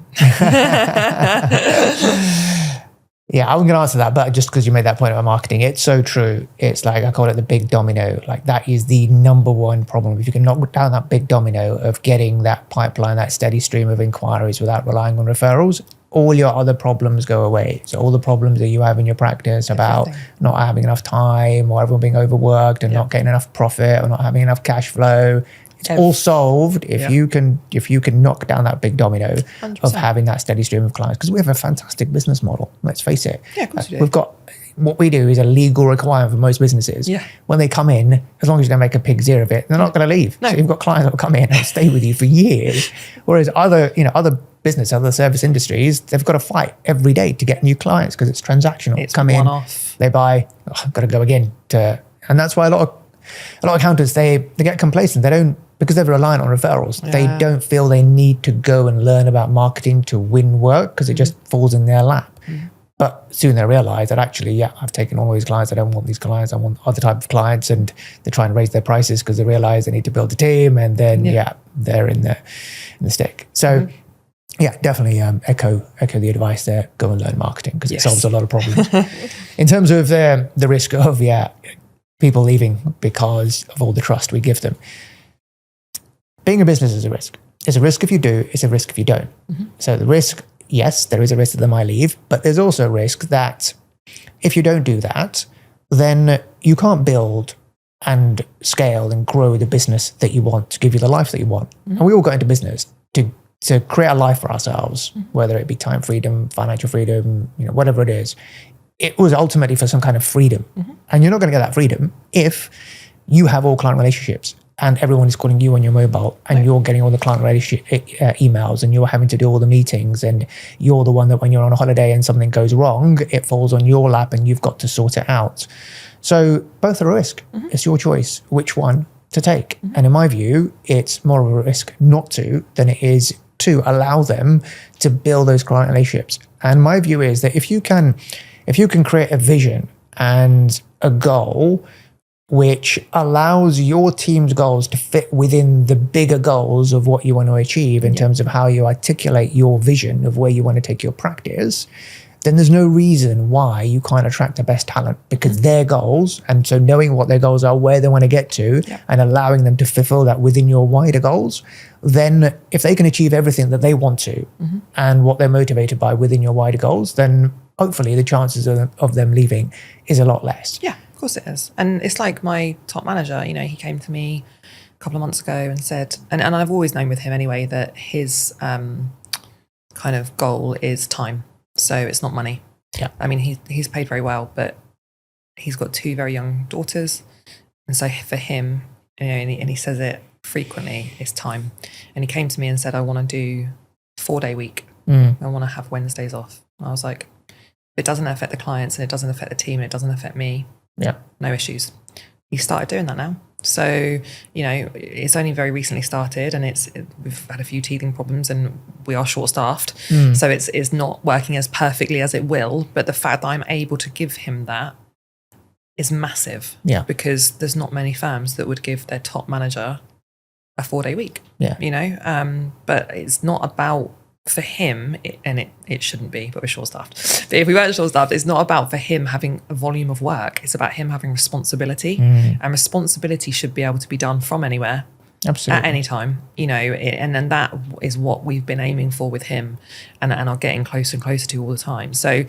Yeah, I'm going to answer that, but just because you made that point about marketing, it's so true. It's like, I call it the big domino. Like, that is the number one problem. If you can knock down that big domino of getting that pipeline, that steady stream of inquiries without relying on referrals, all your other problems go away. So all the problems that you have in your practice about not having enough time, or everyone being overworked and not getting enough profit, or not having enough cash flow, it's all solved if you can knock down that big domino 100%. Of having that steady stream of clients. Because we have a fantastic business model. Let's face it. Yeah, of course we do. We've got, what we do is a legal requirement for most businesses. Yeah. When they come in, as long as you don't make a pig's ear of it, they're not going to leave. No. So you've got clients that will come in and stay with you for years. Whereas other service industries, they've got to fight every day to get new clients because it's transactional. It's come in, they buy, I've got to go again. And that's why a lot of accountants, they get complacent. They don't, because they're reliant on referrals, they don't feel they need to go and learn about marketing to win work because it just falls in their lap. But soon they realize that actually, I've taken all these clients. I don't want these clients. I want other type of clients. And they try and raise their prices because they realize they need to build a team. And then, they're in the stick. So definitely echo the advice there. Go and learn marketing because it solves a lot of problems. In terms of the risk of, people leaving because of all the trust we give them. Being a business is a risk. It's a risk if you do, it's a risk if you don't. So the risk, yes, there is a risk that they might leave, but there's also a risk that if you don't do that, then you can't build and scale and grow the business that you want to give you the life that you want. And we all got into business to create a life for ourselves, whether it be time freedom, financial freedom, whatever it is. It was ultimately for some kind of freedom. And you're not going to get that freedom if you have all client relationships and everyone is calling you on your mobile and you're getting all the client relationship emails and you're having to do all the meetings and you're the one that when you're on a holiday and something goes wrong, it falls on your lap and you've got to sort it out. So both are a risk. It's your choice which one to take. And in my view, it's more of a risk not to than it is to allow them to build those client relationships. And my view is that if you can create a vision and a goal which allows your team's goals to fit within the bigger goals of what you want to achieve in terms of how you articulate your vision of where you want to take your practice, then there's no reason why you can't attract the best talent because their goals, and so knowing what their goals are, where they want to get to, and allowing them to fulfill that within your wider goals, then if they can achieve everything that they want to and what they're motivated by within your wider goals, then hopefully the chances of them leaving is a lot less. Yeah. Of course it is. And it's like my top manager, he came to me a couple of months ago and said, and I've always known with him anyway, that his kind of goal is time. So it's not money. Yeah. I mean, he's paid very well, but he's got 2 very young daughters. And so for him, and he says it frequently is time. And he came to me and said, I want to do 4-day week. I want to have Wednesdays off. I was like, it doesn't affect the clients and it doesn't affect the team and it doesn't affect me. Yeah. No issues. He started doing that now. So, it's only very recently started, and we've had a few teething problems, and we are short-staffed. So it's not working as perfectly as it will. But the fact that I'm able to give him that is massive. Yeah. Because there's not many firms that would give their top manager a 4-day week. Yeah. But it's not about, for him, it shouldn't be, but we're short-staffed. But if we weren't short-staffed, it's not about for him having a volume of work. It's about him having responsibility, and responsibility should be able to be done from anywhere, absolutely, at any time. And then that is what we've been aiming for with him, and are getting closer and closer to all the time. So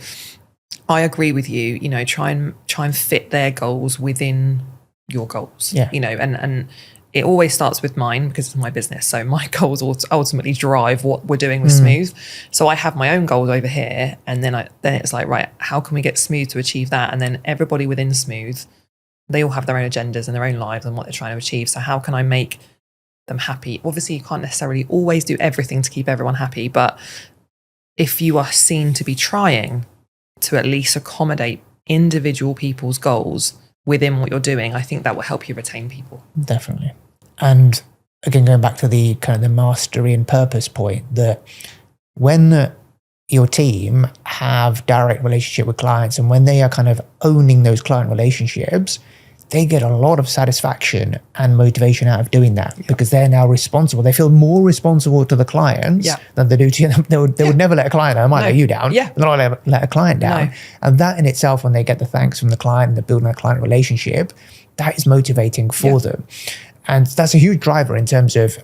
I agree with you. Try and fit their goals within your goals. Yeah. And it always starts with mine because it's my business. So my goals ultimately drive what we're doing with Smooth. So I have my own goals over here. And then it's like, right, how can we get Smooth to achieve that? And then everybody within Smooth, they all have their own agendas and their own lives and what they're trying to achieve. So how can I make them happy? Obviously, you can't necessarily always do everything to keep everyone happy. But if you are seen to be trying to at least accommodate individual people's goals within what you're doing, I think that will help you retain people. Definitely. And again, going back to the kind of the mastery and purpose point, that when your team have direct relationship with clients and when they are kind of owning those client relationships, they get a lot of satisfaction and motivation out of doing that because they're now responsible. They feel more responsible to the clients than they do to them. They would never let a client down. They might let you down. They're not going to let a client down. And that in itself, when they get the thanks from the client and they're building a client relationship, that is motivating for them. And that's a huge driver in terms of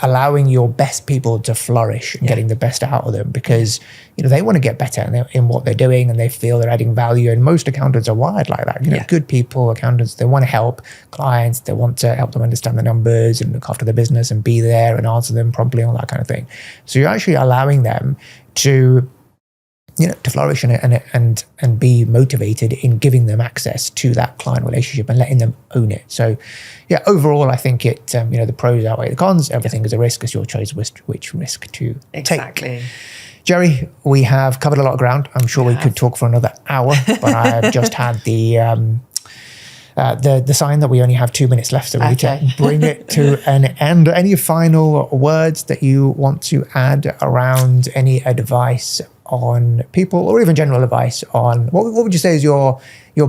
allowing your best people to flourish and getting the best out of them, because they want to get better in what they're doing and they feel they're adding value. And most accountants are wired like that. Good people, accountants, they want to help clients, they want to help them understand the numbers and look after the business and be there and answer them promptly, all that kind of thing. So you're actually allowing them to to flourish and be motivated in giving them access to that client relationship and letting them own it. So overall, I think it, the pros outweigh the cons. Everything is a risk. It's your choice which risk to take. Jeri, we have covered a lot of ground. I'm sure we could talk for another hour, but I have just had the sign that we only have 2 minutes left, so we need to bring it to an end. Any final words that you want to add around any advice on people, or even general advice on what would you say is your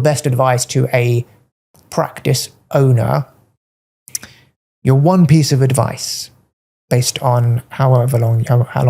best advice to a practice owner? Your one piece of advice based on how long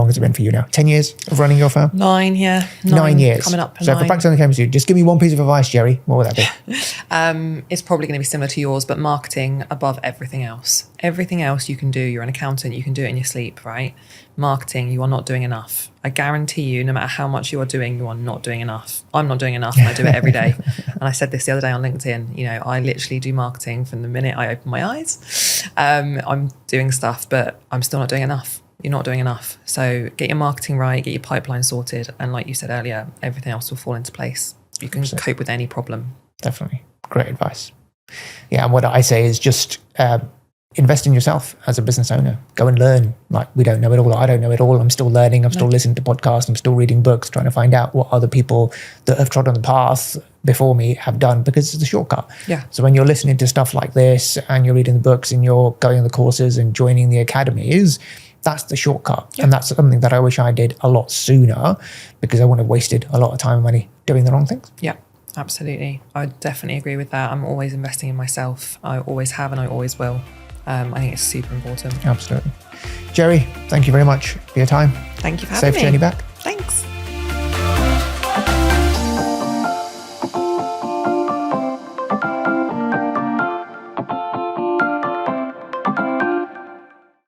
has it been for you now? 10 years of running your firm? 9, yeah. 9 years. Coming up. So if a practice owner came to you, just give me one piece of advice, Jeri, what would that be? It's probably going to be similar to yours, but marketing above everything else. Everything else you can do. You're an accountant, you can do it in your sleep, right? Marketing, you are not doing enough. I guarantee you, no matter how much you are doing, you are not doing enough. I'm not doing enough, and I do it every day. And I said this the other day on LinkedIn, I literally do marketing from the minute I open my eyes. I'm doing stuff, but I'm still not doing enough. You're not doing enough. So get your marketing right, get your pipeline sorted. And like you said earlier, everything else will fall into place. You can cope with any problem. Definitely. Great advice. Yeah, and what I say is just invest in yourself as a business owner. Go and learn. Like, we don't know it all. I don't know it all. I'm still learning. I'm still listening to podcasts. I'm still reading books, trying to find out what other people that have trodden the path before me have done, because it's a shortcut. Yeah. So when you're listening to stuff like this and you're reading the books and you're going on the courses and joining the academies, that's the shortcut. Yeah. And that's something that I wish I did a lot sooner, because I wouldn't have wasted a lot of time and money doing the wrong things. Yeah, absolutely. I definitely agree with that. I'm always investing in myself. I always have and I always will. I think it's super important. Absolutely. Jeri, thank you very much for your time. Thank you for having me. Safe journey back.